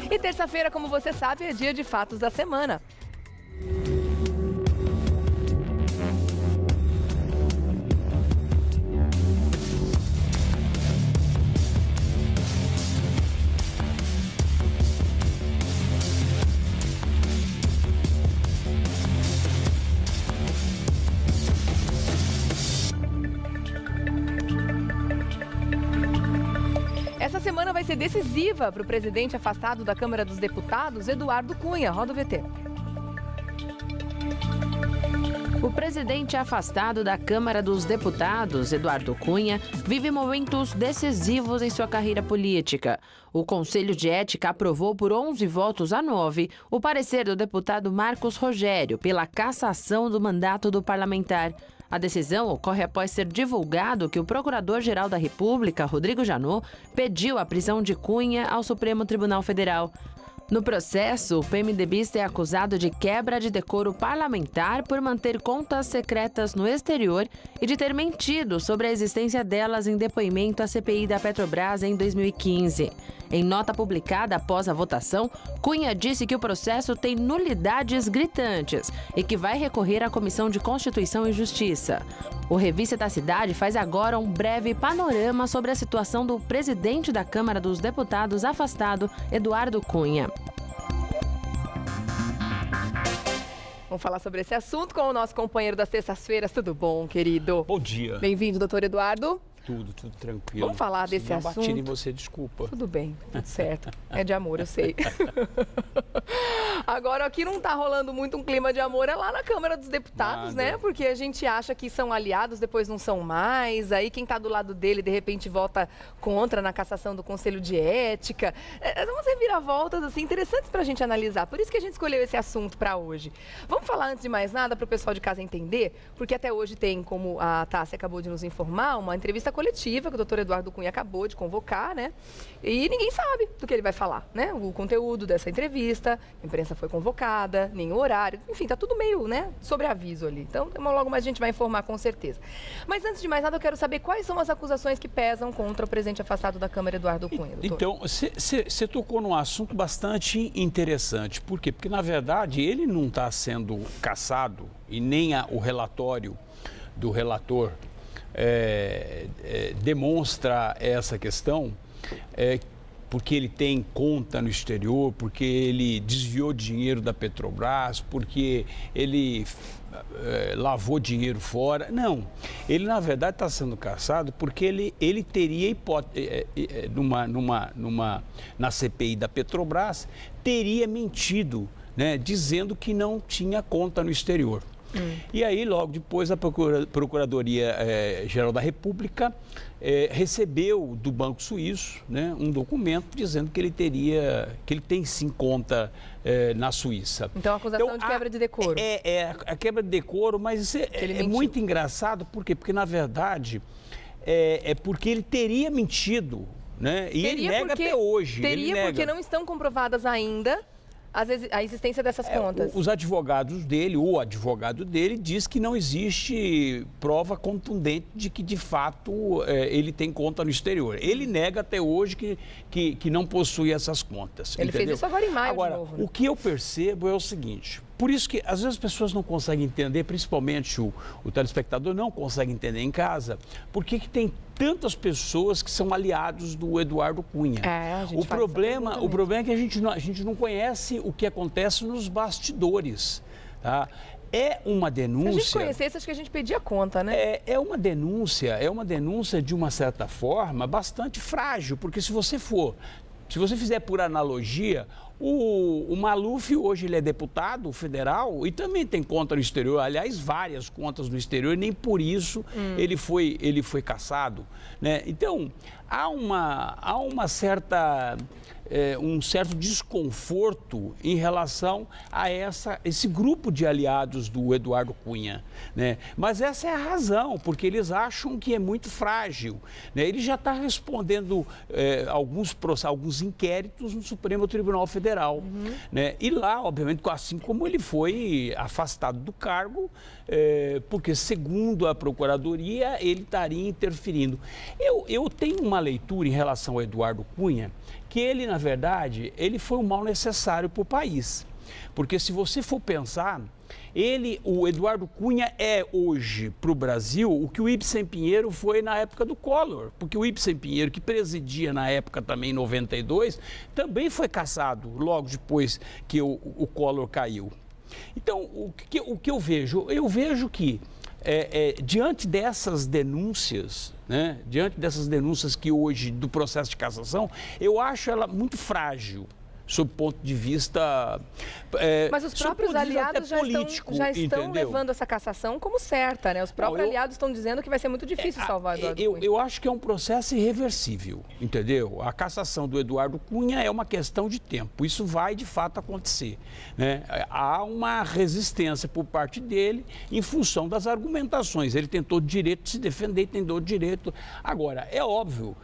E terça-feira, como você sabe, é dia de fatos da semana. Essa semana vai ser decisiva para o presidente afastado da Câmara dos Deputados, Eduardo Cunha. Roda o VT. O presidente afastado da Câmara dos Deputados, Eduardo Cunha, vive momentos decisivos em sua carreira política. O Conselho de Ética aprovou por 11 votos a 9 o parecer do deputado Marcos Rogério pela cassação do mandato do parlamentar. A decisão ocorre após ser divulgado que o Procurador-Geral da República, Rodrigo Janot, pediu a prisão de Cunha ao Supremo Tribunal Federal. No processo, o PMDBista é acusado de quebra de decoro parlamentar por manter contas secretas no exterior e de ter mentido sobre a existência delas em depoimento à CPI da Petrobras em 2015. Em nota publicada após a votação, Cunha disse que o processo tem nulidades gritantes e que vai recorrer à Comissão de Constituição e Justiça. O Revista da Cidade faz agora um breve panorama sobre a situação do presidente da Câmara dos Deputados afastado, Eduardo Cunha. Vamos falar sobre esse assunto com o nosso companheiro das terças-feiras. Tudo bom, querido? Bom dia. Bem-vindo, doutor Eduardo. Tudo tranquilo. Vamos falar desse assunto. Bati em você, desculpa. Tudo bem, tudo certo. É de amor, eu sei. Agora, aqui não tá rolando muito um clima de amor, é lá na Câmara dos Deputados, né? Porque a gente acha que são aliados, depois não são mais. Aí quem tá do lado dele, de repente, vota contra na cassação do Conselho de Ética. Vamos reviravoltas, assim, interessantes pra gente analisar. Por isso que a gente escolheu esse assunto pra hoje. Vamos falar, antes de mais nada, pro pessoal de casa entender, porque até hoje tem, como a Tássia acabou de nos informar, uma entrevista coletiva que o doutor Eduardo Cunha acabou de convocar, né? E ninguém sabe do que ele vai falar, né? O conteúdo dessa entrevista, a imprensa foi convocada, nem o horário, enfim, tá tudo meio, né, sobre aviso ali. Então, logo mais a gente vai informar com certeza. Mas antes de mais nada, eu quero saber quais são as acusações que pesam contra o presidente afastado da Câmara, Eduardo Cunha, doutor. Então, você tocou num assunto bastante interessante. Por quê? Porque, na verdade, ele não está sendo cassado e nem o relatório do relator demonstra essa questão, porque ele tem conta no exterior, porque ele desviou dinheiro da Petrobras, porque ele lavou dinheiro fora. Não, ele na verdade está sendo cassado porque ele teria na CPI da Petrobras, teria mentido, né, dizendo que não tinha conta no exterior. E aí, logo depois, a Procuradoria-Geral da República recebeu do Banco Suíço, né, um documento dizendo que ele tem sim conta na Suíça. Então, a acusação de quebra de decoro. A quebra de decoro, mas isso é muito engraçado. Por quê? Porque, na verdade, porque ele teria mentido, né? E ele nega até hoje. Porque não estão comprovadas ainda a existência dessas contas. Os advogados dele, o advogado dele, diz que não existe prova contundente de que, de fato, ele tem conta no exterior. Ele nega até hoje que não possui essas contas. Ele fez isso agora em maio de novo, né? O que eu percebo é o seguinte: por isso que, às vezes, as pessoas não conseguem entender, principalmente o telespectador não consegue entender em casa, por que tem tantas pessoas que são aliados do Eduardo Cunha. O problema é que a gente não conhece o que acontece nos bastidores, tá? É uma denúncia... Se a gente conhecesse, acho que a gente pedia conta, né? É uma denúncia de uma certa forma bastante frágil, porque se você fizer por analogia, o Maluf hoje ele é deputado federal e também tem conta no exterior, aliás, várias contas no exterior, e nem por isso ele foi cassado, né? Então, há uma certa... um certo desconforto em relação a esse grupo de aliados do Eduardo Cunha, né? Mas essa é a razão, porque eles acham que é muito frágil, né? Ele já está respondendo alguns inquéritos no Supremo Tribunal Federal, né? E lá, obviamente, assim como ele foi afastado do cargo, porque, segundo a Procuradoria, ele estaria interferindo. Eu tenho uma leitura em relação ao Eduardo Cunha Porque ele, na verdade, ele foi um mal necessário para o país. Porque se você for pensar, o Eduardo Cunha é hoje para o Brasil o que o Ibsen Pinheiro foi na época do Collor. Porque o Ibsen Pinheiro, que presidia na época também, em 92, também foi cassado logo depois que o Collor caiu. Então, o que eu vejo? Eu vejo que, diante dessas denúncias, né, diante dessas denúncias que hoje, do processo de cassação, eu acho ela muito frágil, sob o ponto de vista mas os próprios aliados já estão levando essa cassação como certa, né? Os próprios aliados estão dizendo que vai ser muito difícil salvar Eduardo Cunha. Eu acho que é um processo irreversível, entendeu? A cassação do Eduardo Cunha é uma questão de tempo. Isso vai, de fato, acontecer, né? Há uma resistência por parte dele em função das argumentações. Ele tentou direito de se defender, tentou direito. Agora, é óbvio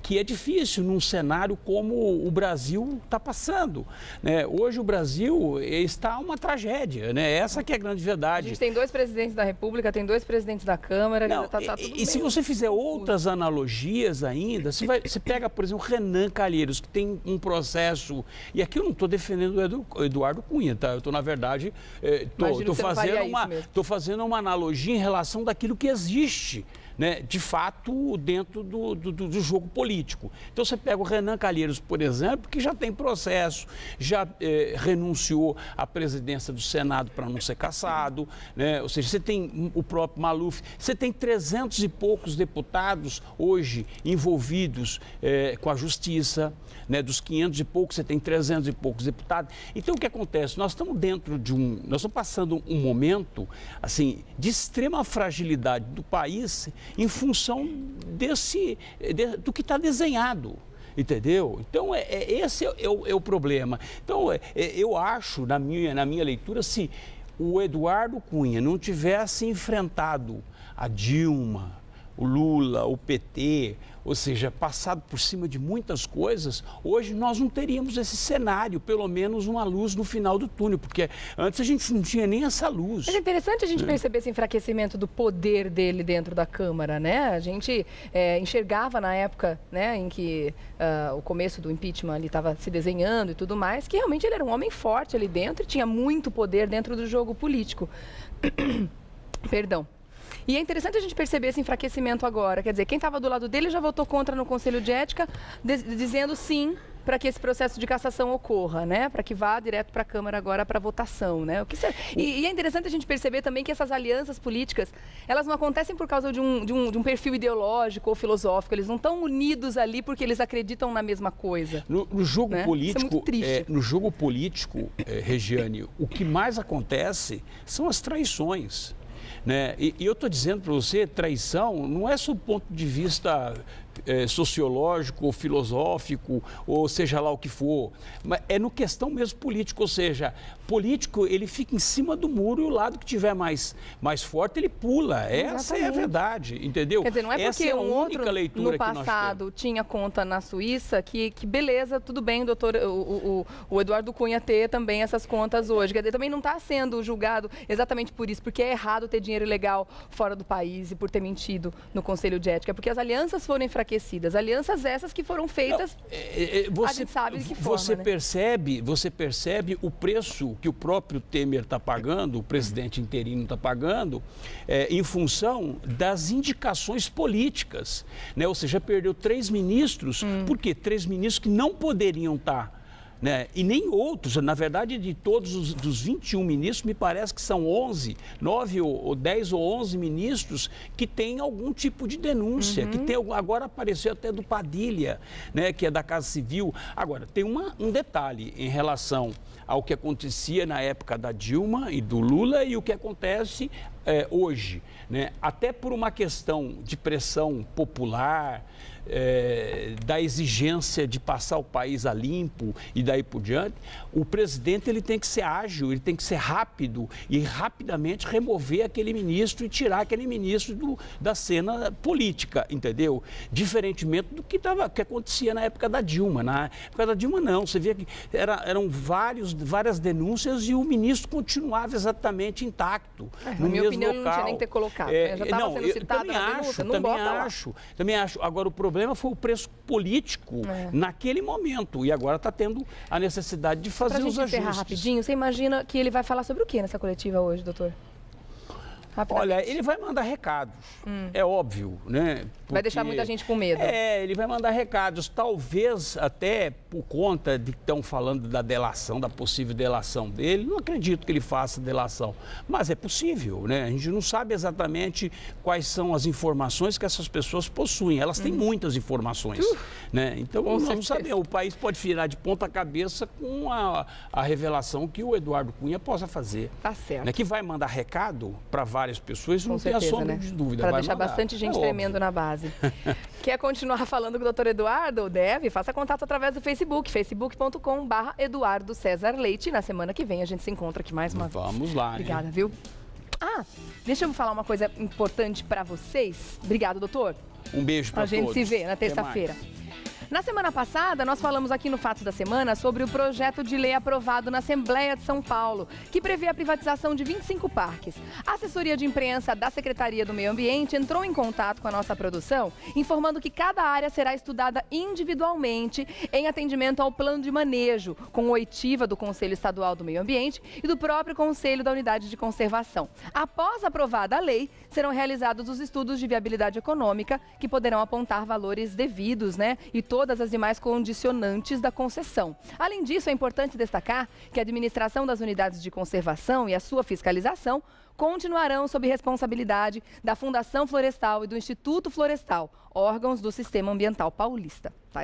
que é difícil num cenário como o Brasil está passando, né? Hoje o Brasil está uma tragédia, né? Essa que é a grande verdade. A gente tem 2 presidentes da República, tem 2 presidentes da Câmara, tá tudo e se você fizer outras analogias ainda, você pega, por exemplo, o Renan Calheiros, que tem um processo, e aqui eu não estou defendendo o Eduardo Cunha, tá? Eu estou, na verdade, estou fazendo uma analogia em relação daquilo que existe, né, de fato, dentro do jogo político. Então, você pega o Renan Calheiros, por exemplo, que já tem processo, já renunciou à presidência do Senado para não ser cassado, né? Ou seja, você tem o próprio Maluf, você tem 300 e poucos deputados hoje envolvidos com a justiça, né? Dos 500 e poucos, você tem 300 e poucos deputados. Então, o que acontece? Nós estamos nós estamos passando um momento, assim, de extrema fragilidade do país em função do que está desenhado, entendeu? Então, esse é o problema. Então, eu acho, na minha leitura, se o Eduardo Cunha não tivesse enfrentado a Dilma, o Lula, o PT, ou seja, passado por cima de muitas coisas, hoje nós não teríamos esse cenário, pelo menos uma luz no final do túnel, porque antes a gente não tinha nem essa luz. Mas é interessante a gente perceber esse enfraquecimento do poder dele dentro da Câmara, né? A gente enxergava na época, né, em que o começo do impeachment ali estava se desenhando e tudo mais, que realmente ele era um homem forte ali dentro e tinha muito poder dentro do jogo político. Perdão. E é interessante a gente perceber esse enfraquecimento agora. Quer dizer, quem estava do lado dele já votou contra no Conselho de Ética, dizendo sim para que esse processo de cassação ocorra, né? Para que vá direto para a Câmara agora para votação, né? E é interessante a gente perceber também que essas alianças políticas, elas não acontecem por causa de um perfil ideológico ou filosófico. Eles não estão unidos ali porque eles acreditam na mesma coisa. No jogo político, isso é muito triste. No jogo político, Regiane, o que mais acontece são as traições, né? E eu estou dizendo para você, traição não é sob o ponto de vista sociológico, ou filosófico, ou seja lá o que for, mas é no questão mesmo político, ou seja, político ele fica em cima do muro e o lado que tiver mais forte ele pula. Exatamente. Essa é a verdade, entendeu? Quer dizer, não é porque um outro no passado tinha conta na Suíça que beleza, tudo bem, doutor, o Eduardo Cunha ter também essas contas hoje. Quer dizer, também não está sendo julgado exatamente por isso, porque é errado ter dinheiro ilegal fora do país e por ter mentido no Conselho de Ética, porque as alianças foram enfraquecidas. Alianças essas que foram feitas, a gente sabe de que forma, você percebe o preço que o próprio Temer está pagando, o presidente interino está pagando, em função das indicações políticas, né? Ou seja, perdeu 3 ministros, por quê? 3 ministros que não poderiam estar, né? E nem outros, na verdade, de todos dos 21 ministros, me parece que são 11, 9 ou 10 ou 11 ministros que têm algum tipo de denúncia, que tem, agora apareceu até do Padilha, né, que é da Casa Civil. Agora, tem um detalhe em relação ao que acontecia na época da Dilma e do Lula e o que acontece hoje, né? Até por uma questão de pressão popular, da exigência de passar o país a limpo e daí por diante, o presidente ele tem que ser ágil, ele tem que ser rápido e rapidamente remover aquele ministro e tirar aquele ministro da cena política, entendeu? Diferentemente do que acontecia na época da Dilma. Na época da Dilma não, você via que eram várias denúncias e o ministro continuava exatamente intacto. Na minha opinião, ele não tinha local. nem que ter colocado. Né? Já estava sendo citado na denúncia, não bota lá. Também acho. Agora, o problema foi o preço político naquele momento. E agora está tendo a necessidade de fazer os ajustes. Pra gente encerrar rapidinho, você imagina que ele vai falar sobre o que nessa coletiva hoje, doutor? Olha, ele vai mandar recados, é óbvio, né? Vai deixar muita gente com medo. Ele vai mandar recados, talvez até por conta de que estão falando da delação, da possível delação dele. Não acredito que ele faça delação, mas é possível, né? A gente não sabe exatamente quais são as informações que essas pessoas possuem. Elas têm muitas informações, né? Então, nós não sabemos. O país pode virar de ponta cabeça com a revelação que o Eduardo Cunha possa fazer. Tá certo. Né? Que vai mandar recado para várias pessoas, não tem a sombra de dúvida. Para deixar bastante gente tremendo na base. Quer continuar falando com o doutor Eduardo? Deve, faça contato através do Facebook, facebook.com/Eduardo César Leite. Na semana que vem a gente se encontra aqui mais uma vez. Vamos lá. Obrigada, viu? Deixa eu falar uma coisa importante para vocês. Obrigado, doutor. Um beijo para todos. A gente se vê na terça-feira. Na semana passada, nós falamos aqui no Fatos da Semana sobre o projeto de lei aprovado na Assembleia de São Paulo, que prevê a privatização de 25 parques. A assessoria de imprensa da Secretaria do Meio Ambiente entrou em contato com a nossa produção, informando que cada área será estudada individualmente em atendimento ao plano de manejo, com oitiva do Conselho Estadual do Meio Ambiente e do próprio Conselho da Unidade de Conservação. Após aprovada a lei, serão realizados os estudos de viabilidade econômica, que poderão apontar valores devidos, né? E todas as demais condicionantes da concessão. Além disso, é importante destacar que a administração das unidades de conservação e a sua fiscalização continuarão sob responsabilidade da Fundação Florestal e do Instituto Florestal, órgãos do Sistema Ambiental Paulista. Tá